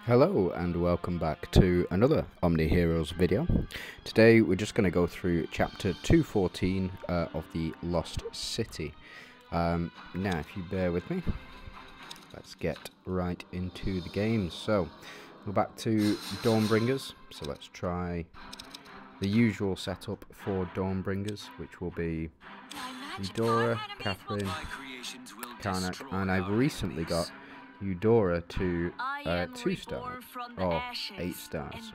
Hello and welcome back to another OMNIHEROES video. Today we're just going to go through chapter 214 of the Lost City. Now if you bear with me, let's get right into the game. So we're back to Dawnbringers, so let's try the usual setup for Dawnbringers, which will be Eudora, Catherine, Karnak, and I've recently got Eudora to 2 stars, or 8 stars.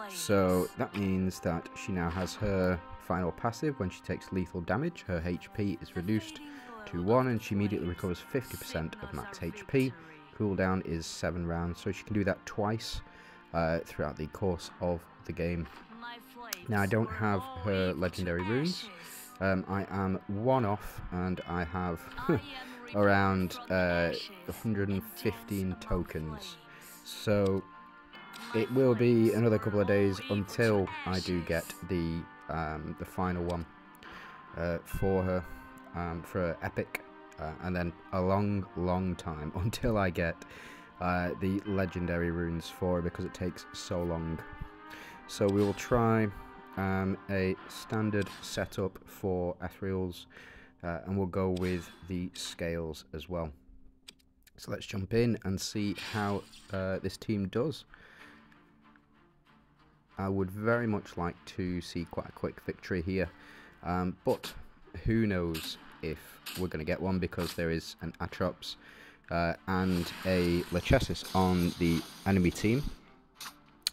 So that means that she now has her final passive. When she takes lethal damage, her HP is reduced to 1 and she immediately recovers 50% of max HP. Cooldown is 7 rounds, so she can do that twice throughout the course of the game. Now I don't have her legendary runes. I am 1 off and I have around 115 tokens, so it will be another couple of days until I do get the final one for her for epic, and then a long time until I get the legendary runes for her, because it takes so long. So we will try a standard setup for ethereals. And we'll go with the scales as well. So let's jump in and see how this team does. I would very much like to see quite a quick victory here, but who knows if we're going to get one, because there is an Atrops and a Lachesis on the enemy team.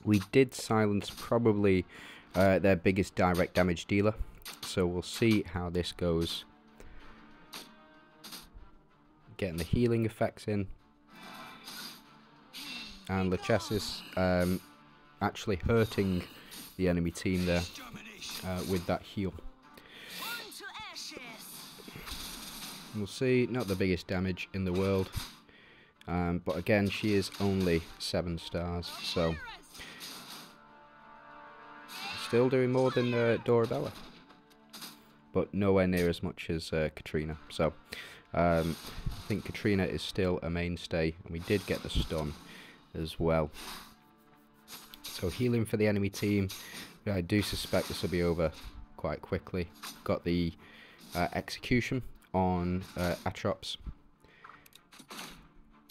We did silence probably their biggest direct damage dealer, so we'll see how this goes. Getting the healing effects in, and Lachesis actually hurting the enemy team there with that heal. We'll see, not the biggest damage in the world, but again she is only 7 stars, so still doing more than Dorabella, but nowhere near as much as Katrina. So I think Katrina is still a mainstay, and we did get the stun as well. So healing for the enemy team. I do suspect this will be over quite quickly. Got the execution on Atrops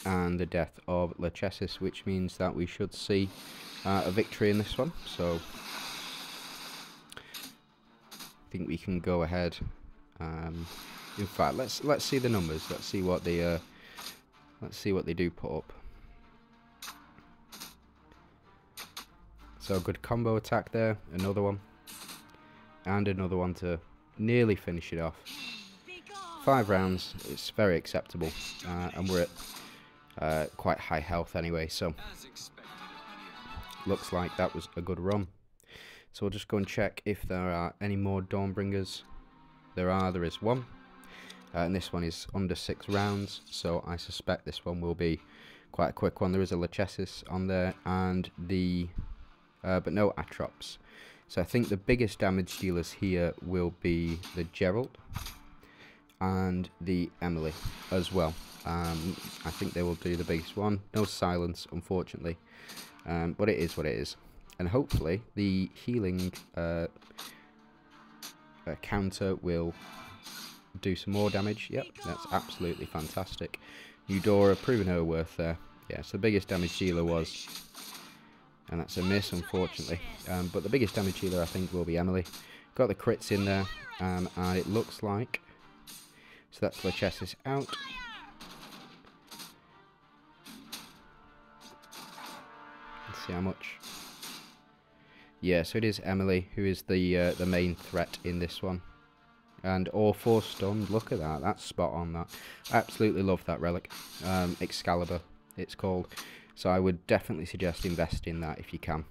and the death of Lachesis, which means that we should see a victory in this one. So I think we can go ahead. In fact, let's see the numbers. Let's see what they do put up. So a good combo attack there, another one, and another one to nearly finish it off. 5 rounds, it's very acceptable, and we're at quite high health anyway, so looks like that was a good run. So we'll just go and check if there are any more Dawnbringers. There is one. And this one is under 6 rounds, so I suspect this one will be quite a quick one. There is a Lachesis on there, and the but no Atrops. So I think the biggest damage dealers here will be the Gerald and the Emily as well. I think they will do the biggest one. No silence, unfortunately, but it is what it is. And hopefully the healing counter will do some more damage. Yep, that's absolutely fantastic. Eudora proving her worth there. Yeah, so the biggest damage dealer was, and that's a miss, unfortunately. But the biggest damage dealer I think will be Emily. Got the crits in there, and it looks like, so that's Lachesis out. Let's see how much. Yeah, so it is Emily who is the main threat in this one. And all 4 stunned. Look at that. That's spot on, that. I absolutely love that relic. Excalibur, it's called. So I would definitely suggest invest in that if you can.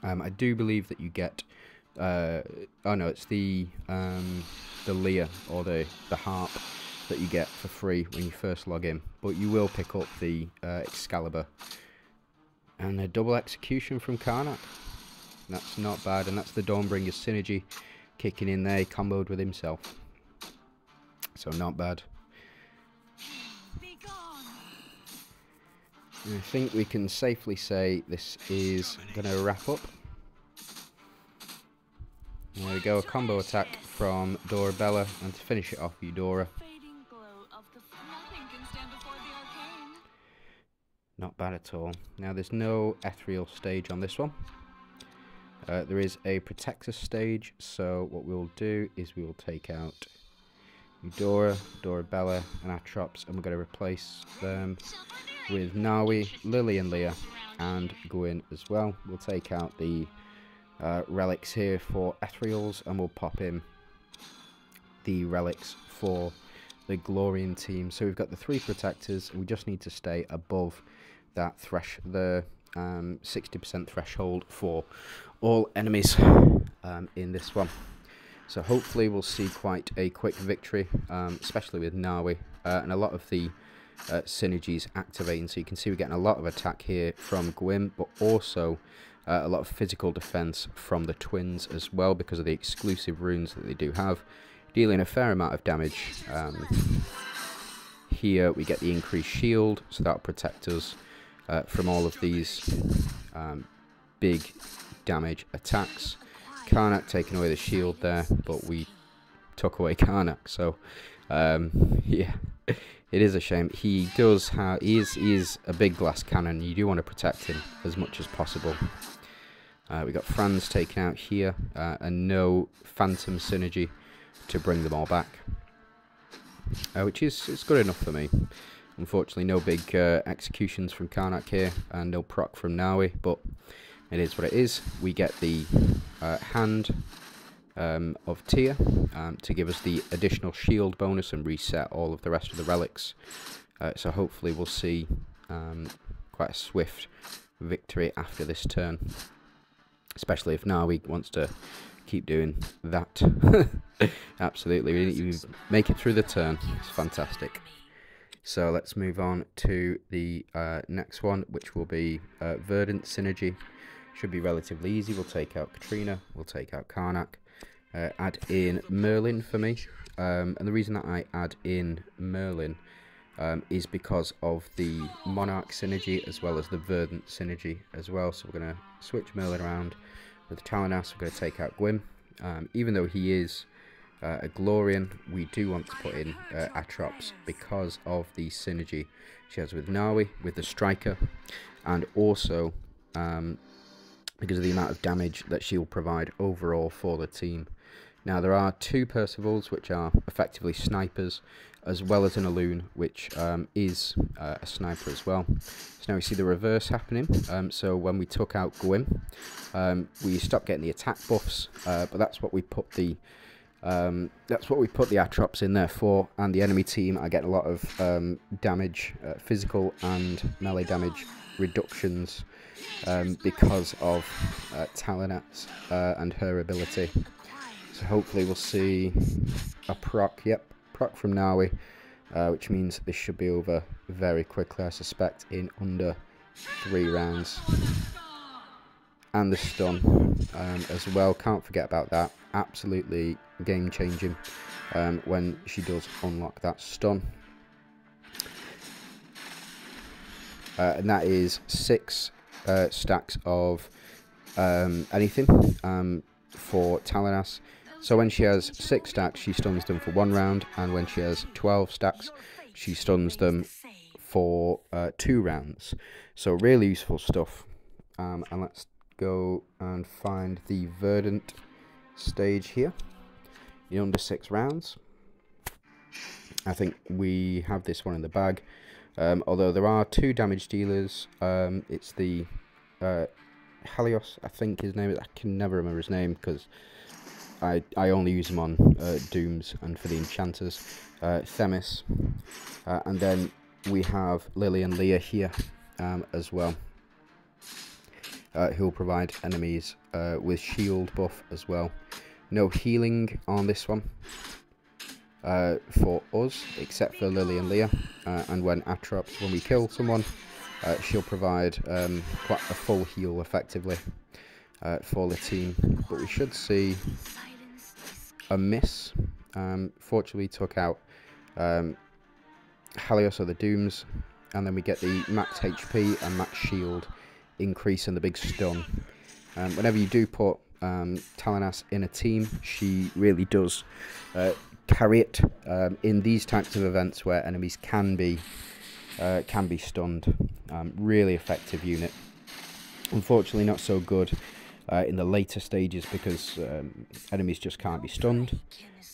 I do believe that you get... oh no, it's the Lear, or the harp, that you get for free when you first log in. But you will pick up the Excalibur. And a double execution from Karnak. That's not bad, and that's the Dawnbringers synergy kicking in there, comboed with himself. So not bad. I think we can safely say this is going to wrap up. There we go, a combo attack from Dorabella, and to finish it off, Eudora. Not bad at all. Now there's no ethereal stage on this one. There is a protector stage, so what we'll do is we will take out Eudora, Dorabella and Atrops, and we're going to replace them with Nawi, Lily and Leah, and Gwyn as well. We'll take out the relics here for ethereals, and we'll pop in the relics for the Glorian team. So we've got the 3 protectors, and we just need to stay above that 60% threshold for all enemies in this one. So hopefully we'll see quite a quick victory, especially with Nawi, and a lot of the synergies activating. So you can see we're getting a lot of attack here from Gwyn, but also a lot of physical defense from the twins as well, because of the exclusive runes that they do have, dealing a fair amount of damage. Here we get the increased shield, so that'll protect us from all of these big damage attacks. Karnak taking away the shield there, but we took away Karnak, so yeah, it is a shame. He does have, he is a big glass cannon. You do want to protect him as much as possible. We got Franz taken out here, and no phantom synergy to bring them all back, which is, it's good enough for me. Unfortunately, no big executions from Karnak here, and no proc from Nawi, but it is what it is. We get the hand of Tia to give us the additional shield bonus and reset all of the rest of the relics. So hopefully we'll see quite a swift victory after this turn, especially if Nawi wants to keep doing that. Absolutely, you make it through the turn. It's fantastic. So let's move on to the next one, which will be Verdant Synergy. Should be relatively easy. We'll take out Katrina, we'll take out Karnak, add in Merlin for me. And the reason that I add in Merlin is because of the Monarch synergy as well as the Verdant synergy as well. So we're going to switch Merlin around with Talanas. We're going to take out Gwyn. Even though he is a Glorian, we do want to put in Atrops because of the synergy she has with Nawi, with the Striker, and also because of the amount of damage that she will provide overall for the team. Now there are 2 Percivals, which are effectively snipers, as well as an Aloon, which is a sniper as well. So now we see the reverse happening. So when we took out Gwyn, we stopped getting the attack buffs, but that's what we put the Atrops in there for, and the enemy team are getting a lot of damage, physical and melee damage reductions because of Talanat and her ability. So hopefully we'll see a proc, proc from Nawi, which means this should be over very quickly, I suspect, in under 3 rounds. And the stun as well, can't forget about that. Absolutely game changing when she does unlock that stun. And that is 6 stacks of anything for Talanas. So when she has 6 stacks, she stuns them for 1 round, and when she has 12 stacks, she stuns them for 2 rounds. So really useful stuff. And let's go and find the Verdant stage here. In under 6 rounds. I think we have this one in the bag. Although there are 2 damage dealers. It's the Helios, I think his name is. I can never remember his name because I only use him on Dooms and for the enchanters. Themis, and then we have Lily and Leah here as well, who will provide enemies with shield buff as well. No healing on this one for us, except for Lily and Leah. And when Atrops, when we kill someone, she'll provide quite a full heal effectively for the team. But we should see a miss. Fortunately took out Helios or the Dooms, and then we get the max HP and max shield increase and the big stun. Whenever you do put Talanas in a team, she really does carry it in these types of events where enemies can be stunned. Really effective unit. Unfortunately, not so good in the later stages because enemies just can't be stunned.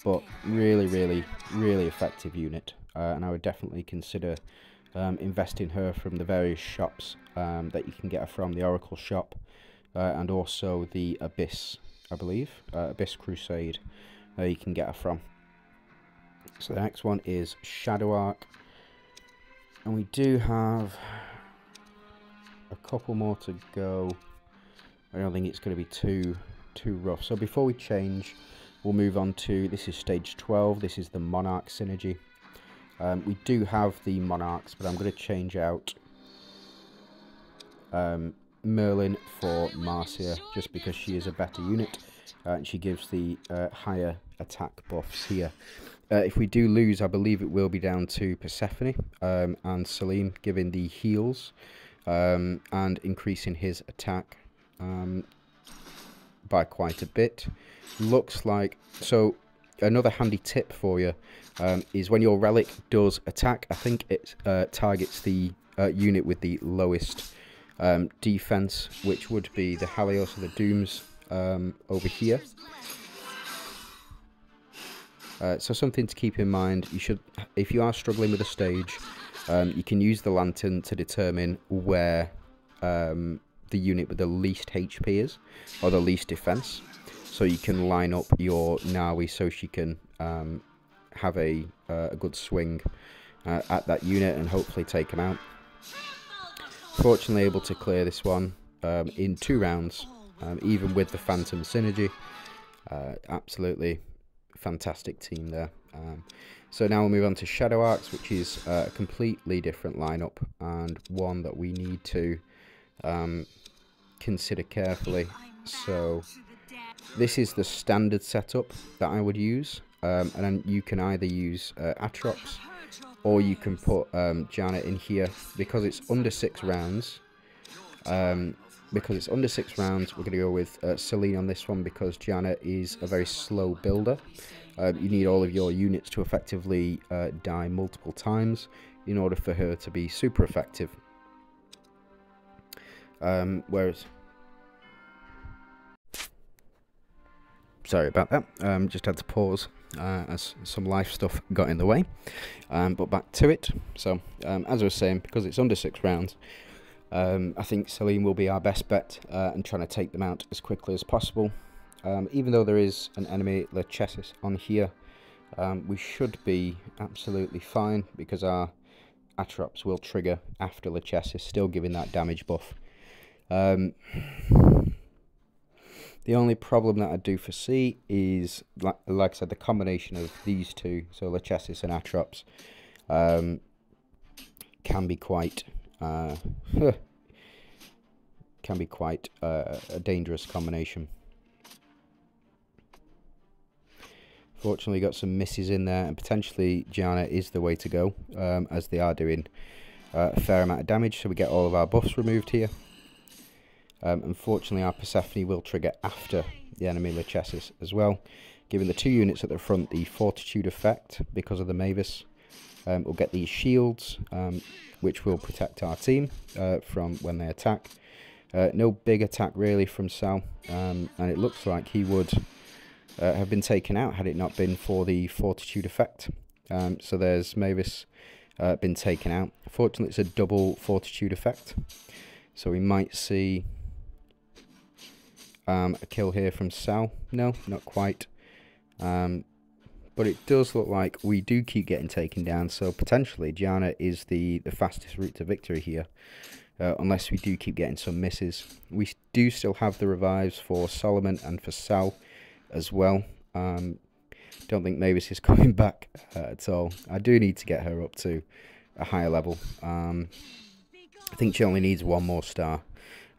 But really effective unit, and I would definitely consider investing her from the various shops that you can get her from, the Oracle shop, and also the Abyss, I believe, Abyss Crusade, you can get her from. So the next one is Shadow Arc, and we do have a couple more to go. I don't think it's going to be too rough. So before we change, we'll move on to, this is stage 12, this is the Monarch synergy. We do have the Monarchs, but I'm going to change out Merlin for Marcia, just because she is a better unit, and she gives the higher attack buffs here. If we do lose, I believe it will be down to Persephone and Selim giving the heals and increasing his attack by quite a bit. Looks like, so another handy tip for you is when your relic does attack, I think it targets the unit with the lowest defense, which would be the Halios or the Dooms over here. So something to keep in mind. You should, if you are struggling with a stage, you can use the lantern to determine where the unit with the least HP is, or the least defense. So you can line up your Nawi so she can have a good swing at that unit and hopefully take him out. Fortunately able to clear this one in 2 rounds, even with the Phantom synergy. Absolutely fantastic team there. So now we'll move on to Shadow Arcs, which is a completely different lineup and one that we need to consider carefully. So this is the standard setup that I would use, and then you can either use Atrox, or you can put Janet in here. Because it's under 6 rounds, we're going to go with Celine on this one, because Janet is a very slow builder. You need all of your units to effectively die multiple times in order for her to be super effective. Whereas, sorry about that, just had to pause as some life stuff got in the way, but back to it. So as I was saying, because it's under 6 rounds, I think Celine will be our best bet, and trying to take them out as quickly as possible. Even though there is an enemy Lachesis on here, we should be absolutely fine, because our Atrops will trigger after Lachesis, still giving that damage buff. The only problem that I do foresee is, like I said, the combination of these two, so Lachesis and Atrops, can be quite a dangerous combination. Fortunately, got some misses in there, and potentially Gianna is the way to go, as they are doing a fair amount of damage, so we get all of our buffs removed here. Unfortunately, our Persephone will trigger after the enemy Lachesis as well, giving the 2 units at the front the Fortitude effect because of the Mavis. We'll get these shields, which will protect our team from when they attack. No big attack really from Sal, and it looks like he would have been taken out had it not been for the Fortitude effect. So there's Mavis been taken out. Fortunately, it's a double Fortitude effect, so we might see a kill here from Sal. No, not quite. But it does look like we do keep getting taken down, so potentially Gianna is the fastest route to victory here, unless we do keep getting some misses. We do still have the revives for Solomon and for Sal as well. Don't think Mavis is coming back at all. I do need to get her up to a higher level. I think she only needs 1 more star,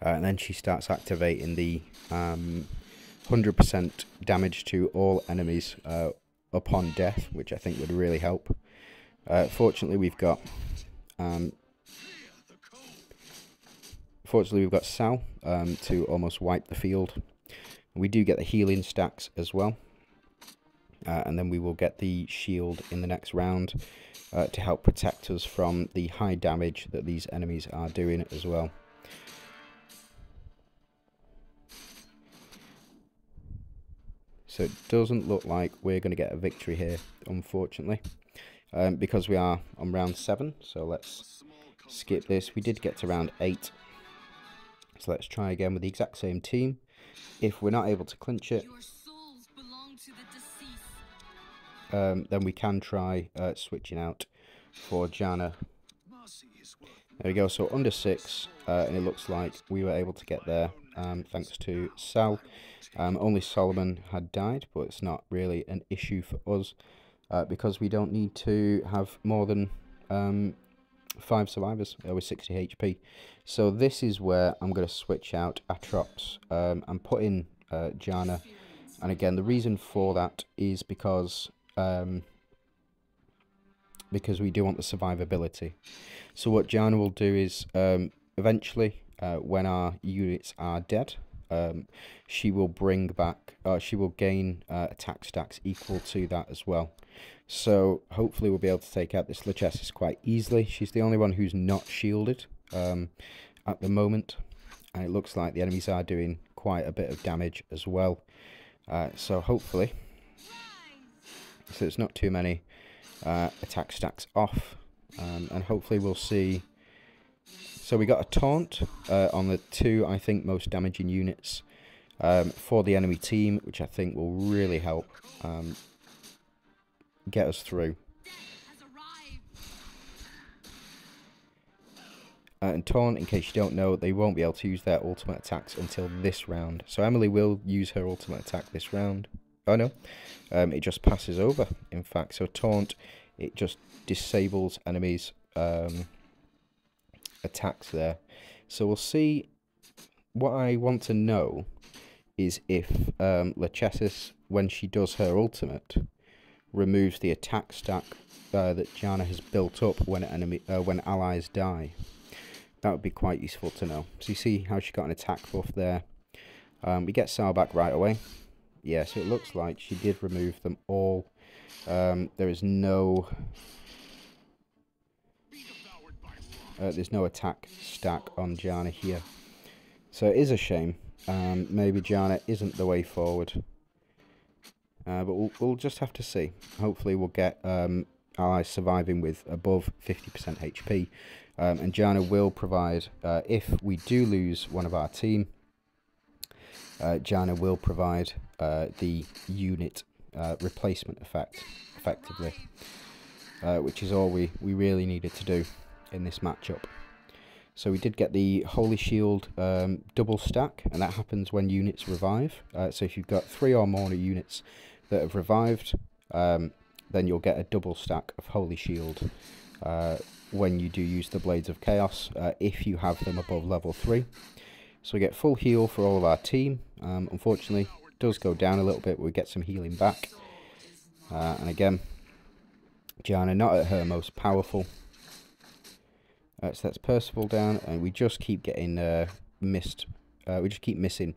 and then she starts activating the 100% damage to all enemies upon death, which I think would really help. Fortunately, we've got Fortunately, we've got Sal to almost wipe the field. We do get the healing stacks as well. And then we will get the shield in the next round to help protect us from the high damage that these enemies are doing as well. So it doesn't look like we're going to get a victory here, unfortunately, because we are on round 7. So let's skip this. We did get to round 8. So let's try again with the exact same team. If we're not able to clinch it, then we can try switching out for Jana. There we go, so under 6, and it looks like we were able to get there thanks to Sal. Only Solomon had died, but it's not really an issue for us because we don't need to have more than 5 survivors with 60 HP. So this is where I'm going to switch out Atrops and put in Jana. And again, the reason for that is because we do want the survivability. So what Jana will do is eventually, when our units are dead, she will bring back, she will gain attack stacks equal to that as well. So hopefully we'll be able to take out this Lachesis quite easily. She's the only one who's not shielded at the moment, and it looks like the enemies are doing quite a bit of damage as well. So hopefully, so it's not too many attack stacks off, and hopefully we'll see. So we got a taunt on the 2, I think, most damaging units for the enemy team, which I think will really help get us through. And taunt, in case you don't know, they won't be able to use their ultimate attacks until this round. So Emily will use her ultimate attack this round. Oh no, it just passes over, in fact. So taunt, it just disables enemies' attacks there. So we'll see. What I want to know is if Lachesis, when she does her ultimate, removes the attack stack that Jana has built up when allies die. That would be quite useful to know. So you see how she got an attack buff there. We get Sal back right away. Yeah, so it looks like she did remove them all. There is no there's no attack stack on Jana here, so it is a shame. Maybe Jana isn't the way forward, but we'll just have to see. Hopefully we'll get allies surviving with above 50% HP, and Jana will provide, if we do lose one of our team, Jana will provide the unit replacement effect, effectively, which is all we really needed to do in this matchup. So we did get the Holy Shield double stack, and that happens when units revive. So if you've got 3 or more units that have revived, then you'll get a double stack of Holy Shield when you do use the Blades of Chaos, if you have them above level 3. So we get full heal for all of our team. Unfortunately, it does go down a little bit, but we get some healing back. And again, Jana not at her most powerful. So that's Percival down, and we just keep getting missed. We just keep missing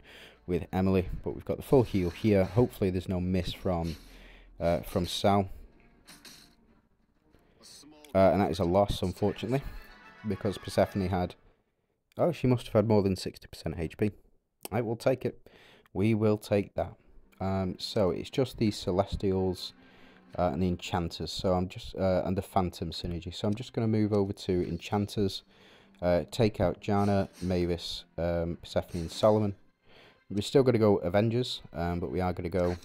with Emily, but we've got the full heal here. Hopefully there's no miss from Sal. And that is a loss, unfortunately, because Persephone had... Oh, she must have had more than 60% HP. I will take it. We will take that. So it's just the Celestials and the Enchanters. So I'm just and the Phantom synergy. So I'm just going to move over to Enchanters, take out Jana, Mavis, Persephone, and Solomon. We're still going to go Avengers, but we are going to go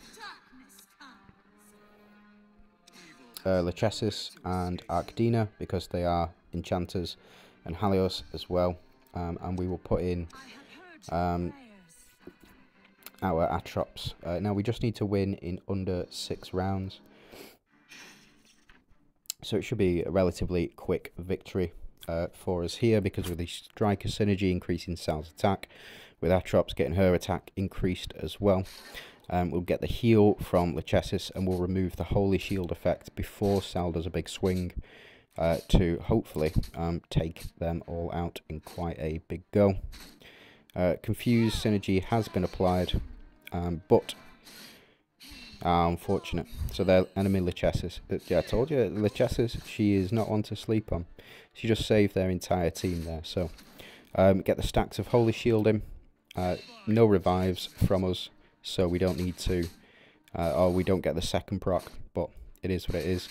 Lachesis and Arcadina, because they are Enchanters, and Halios as well. And we will put in our Atrops. Now we just need to win in under 6 rounds. So it should be a relatively quick victory for us here, because with the Striker synergy increasing Sal's attack, with Atrops getting her attack increased as well. We'll get the heal from Lachesis, and we'll remove the Holy Shield effect before Sal does a big swing. to hopefully take them all out in quite a big go. Confuse synergy has been applied, but unfortunate. So their enemy Lichesses. Yeah, I told you, Lichesses, she is not one to sleep on. She just saved their entire team there. So get the stacks of Holy Shield in. No revives from us, so we don't need to, or we don't get the second proc, but it is what it is.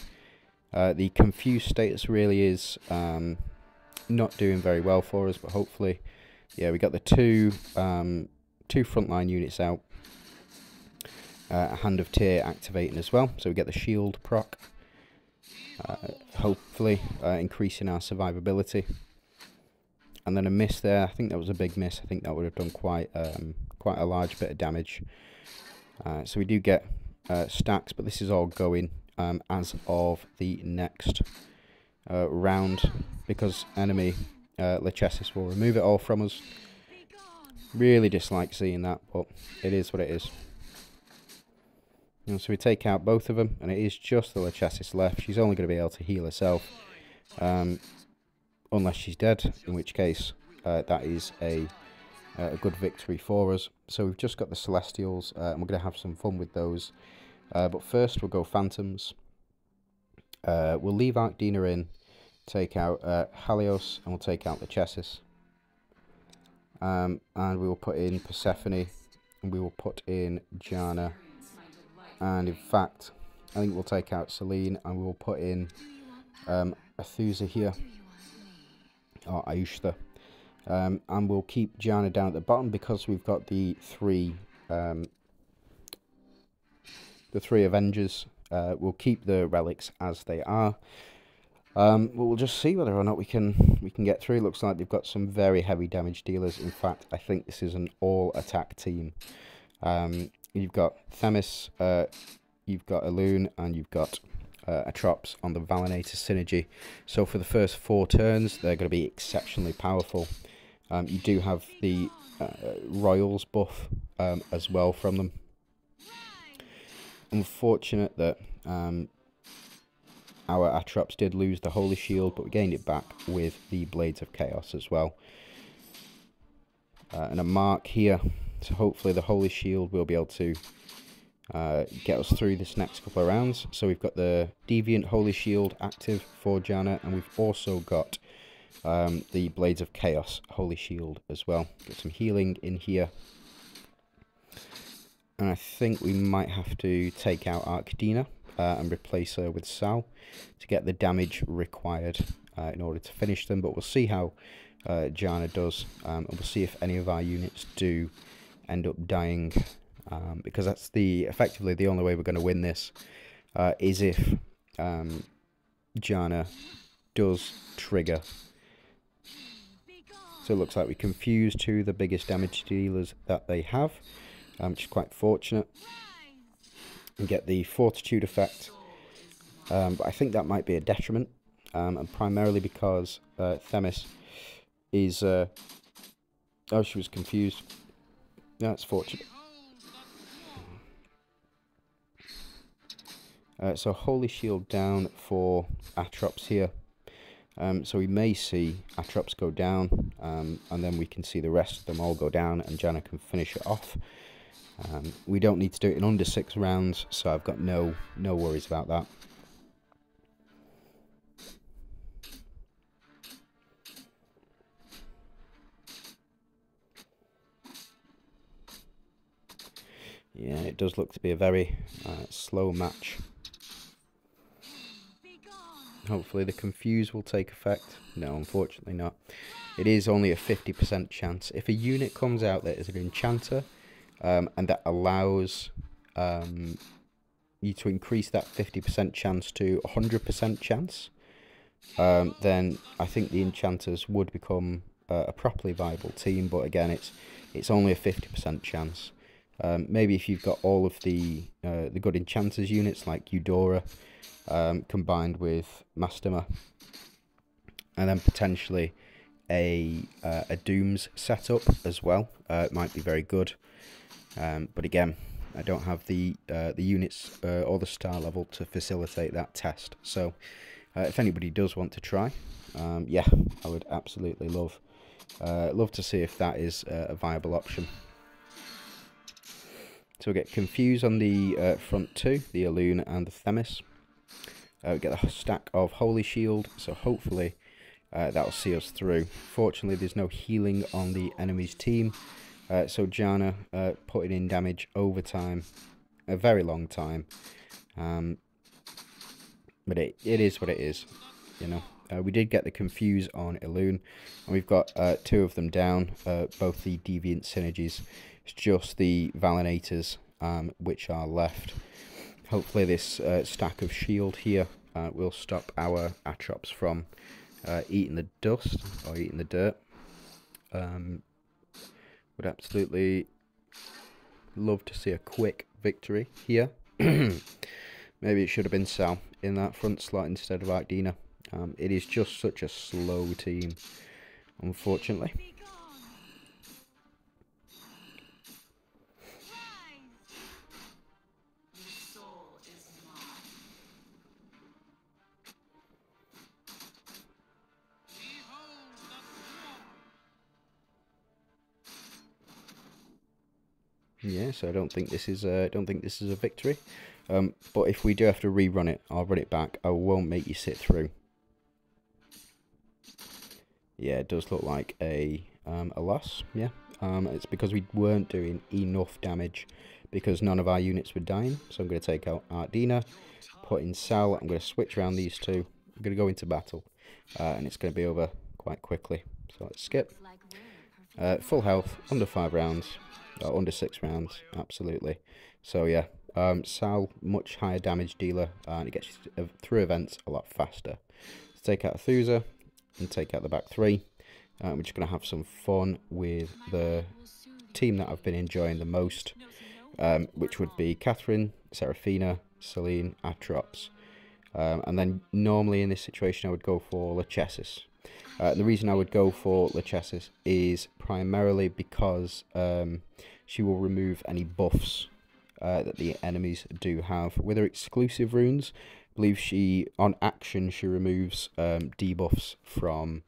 The confused status really is not doing very well for us, but hopefully, yeah, we got the two frontline units out. Hand of Tyr activating as well, so we get the shield proc, hopefully increasing our survivability. And then a miss there. I think that was a big miss. I think that would have done quite a large bit of damage. So we do get stacks, but this is all going as of the next round, because enemy Lichesses will remove it all from us. Really dislike seeing that, but it is what it is. And so we take out both of them, and it is just the Lichesses left. She's only going to be able to heal herself, unless she's dead, in which case that is a good victory for us. So we've just got the Celestials, and we're going to have some fun with those. But first we'll go Phantoms. We'll leave Arkdina in, take out Halios, and we'll take out Lichesses. And we will put in Persephone, and we will put in Jana. And in fact, I think we'll take out Selene, and we will put in Athusa here, or Ayushta. And we'll keep Jana down at the bottom because we've got the three Avengers. We'll keep the relics as they are. We'll just see whether or not we can get through. Looks like they've got some very heavy damage dealers. In fact, I think this is an all-attack team. You've got Themis, you've got Elune, and you've got Atrops on the Valinator synergy. So for the first 4 turns, they're going to be exceptionally powerful. You do have the Royals buff as well from them. Unfortunate that our Atrops did lose the Holy Shield, but we gained it back with the Blades of Chaos as well. And a mark here. So hopefully the Holy Shield will be able to get us through this next couple of rounds. So we've got the Deviant Holy Shield active for Jana, and we've also got the Blades of Chaos Holy Shield as well. Get some healing in here. And I think we might have to take out Arkdina and replace her with Sal to get the damage required in order to finish them. But we'll see how Jana does, and we'll see if any of our units do end up dying, because that's effectively the only way we're going to win this, is if Jana does trigger. So it looks like we confused 2 of the biggest damage dealers that they have, which is quite fortunate, and get the Fortitude effect. But I think that might be a detriment, and primarily because Themis is oh, she was confused. That's fortunate. So Holy Shield down for Atrops here. So we may see Atrops go down, and then we can see the rest of them all go down, and Jana can finish it off. We don't need to do it in under 6 rounds, so I've got no worries about that. Yeah, it does look to be a very slow match. Hopefully the Confuse will take effect. No, unfortunately not. It is only a 50% chance. If a unit comes out that is an enchanter, and that allows you to increase that 50% chance to 100% chance, then I think the enchanters would become a properly viable team. But again, it's only a 50% chance. Maybe if you've got all of the good enchanters units like Eudora, combined with Mastema, and then potentially a Dooms setup as well, it might be very good. But again, I don't have the units or the star level to facilitate that test, so If anybody does want to try, yeah, I would absolutely love to see if that is a viable option. So we get Confuse on the front two, the Elune and the Themis. We get the stack of Holy Shield, so hopefully that'll see us through. Fortunately, there's no healing on the enemy's team, so Janna putting in damage over time, a very long time. But it is what it is, you know. We did get the Confuse on Elune, and we've got 2 of them down, both the Deviant Synergies. It's just the Valinators which are left. Hopefully this stack of shield here will stop our Atrops from eating the dust, or eating the dirt. Would absolutely love to see a quick victory here. Maybe it should have been Sal in that front slot instead of Arcdina. It is just such a slow team, unfortunately. Yeah, so I don't think this is a victory. But if we do have to rerun it, I'll run it back. I won't make you sit through. Yeah, it does look like a loss. Yeah, it's because we weren't doing enough damage because none of our units were dying. So I'm going to take out Arcdina, put in Sal. I'm going to switch around these two. I'm going to go into battle, and it's going to be over quite quickly. So let's skip. Full health, under 5 rounds, or under 6 rounds, absolutely. So yeah, Sal, much higher damage dealer, and it gets you through events a lot faster. Let's take out Thuza and take out the back 3. We're just going to have some fun with the team that I've been enjoying the most, which would be Catherine, Seraphina, Celine, Atrops. And then normally in this situation I would go for Lachesis. The reason I would go for Lachesis is primarily because she will remove any buffs that the enemies do have. With her exclusive runes, I believe she, on action, she removes debuffs from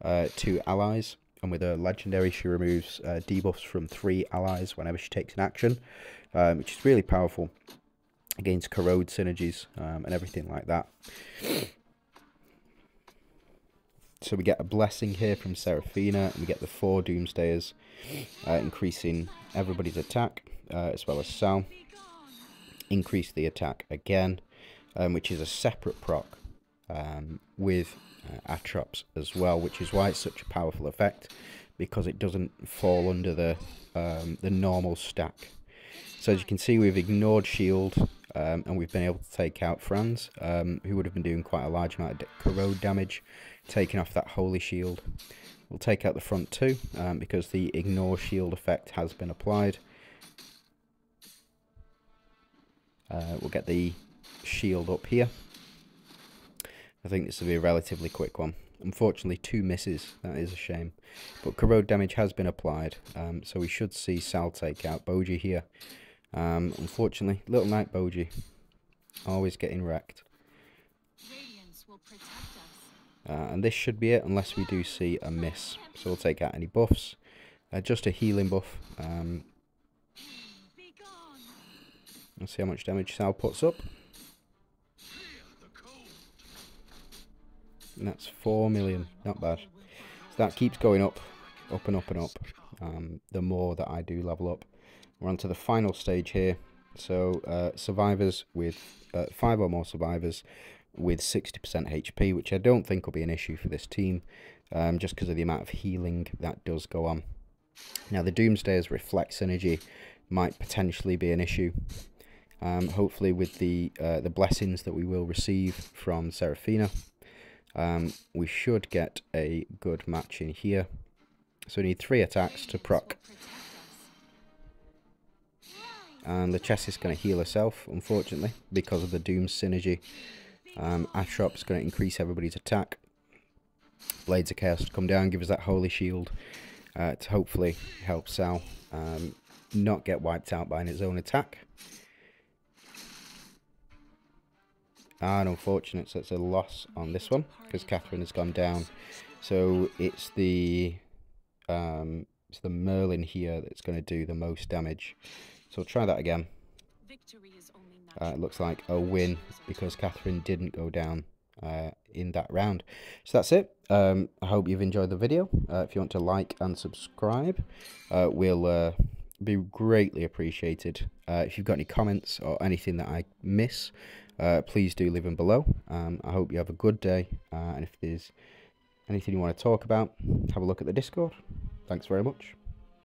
2 allies. And with her legendary, she removes debuffs from 3 allies whenever she takes an action, which is really powerful against corrode synergies and everything like that. So we get a blessing here from Seraphina, and we get the 4 Doomsdayers, increasing everybody's attack, as well as Sal. Increase the attack again, which is a separate proc with Atrops as well, which is why it's such a powerful effect, because it doesn't fall under the normal stack. So as you can see, we've ignored shield, and we've been able to take out Franz, who would have been doing quite a large amount of corrode damage, taking off that holy shield. We'll take out the front 2 because the ignore shield effect has been applied. We'll get the shield up here. I think this will be a relatively quick one. Unfortunately, 2 misses. That is a shame. But corrode damage has been applied, so we should see Sal take out Boji here. Unfortunately, Little Knight Boji always getting wrecked. And this should be it, unless we do see a miss. So we'll take out any buffs. Just a healing buff. Let's see how much damage Sal puts up. And that's 4 million. Not bad. So that keeps going up. Up and up and up. The more that I do level up. We're on to the final stage here. So survivors with 5 or more survivors with 60% HP, which I don't think will be an issue for this team, just because of the amount of healing that does go on. Now the Doomsdayers reflect synergy might potentially be an issue. Hopefully with the blessings that we will receive from Seraphina, we should get a good match in here. So we need 3 attacks to proc. And the chest is going to heal herself, unfortunately, because of the Doom synergy. Atrop's going to increase everybody's attack. Blades of Chaos to come down, give us that holy shield to hopefully help Sal not get wiped out by his own attack. and unfortunate, so it's a loss on this one because Catherine has gone down. So it's the Merlin here that's going to do the most damage. So we'll try that again. It looks like a win because Catherine didn't go down in that round. So that's it. I hope you've enjoyed the video. If you want to like and subscribe, will be greatly appreciated. If you've got any comments or anything that I miss, please do leave them below. I hope you have a good day, and if there's anything you want to talk about, have a look at the Discord. Thanks very much.